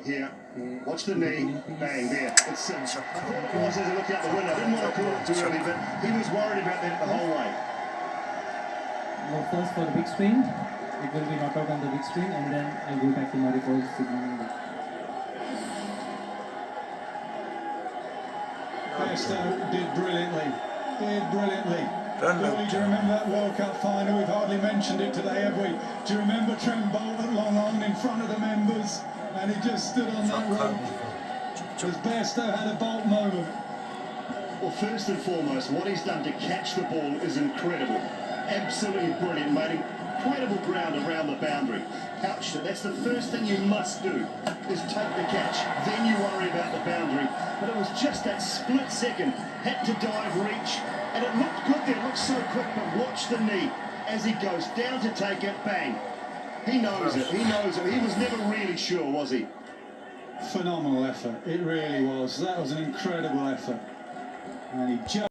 Here, watch the knee, bang, there. It's says a look out the window. Didn't want to call it too early, but he was worried about that the whole way. Well, first for the big screen, it will be knocked out on the big screen, and then I'll go back to Marico's signal. Bairstow did brilliantly. Louis, do you remember that World Cup final? We've hardly mentioned it today, have we? Do you remember Trent Bolt at long on in front of the members? And he just stood on that rope. Because Bairstow had a Bolt moment. Well, first and foremost, what he's done to catch the ball is incredible. Absolutely brilliant, mate. Incredible ground around the boundary. Couched it. That's the first thing you must do, is take the catch. Then you worry about the boundary. But it was just that split second. Had to dive, reach. And it looked good there. It looked so quick. But watch the knee as he goes down to take it. Bang. He knows it. He knows it. He was never really sure, was he? Phenomenal effort. It really was. That was an incredible effort. And he just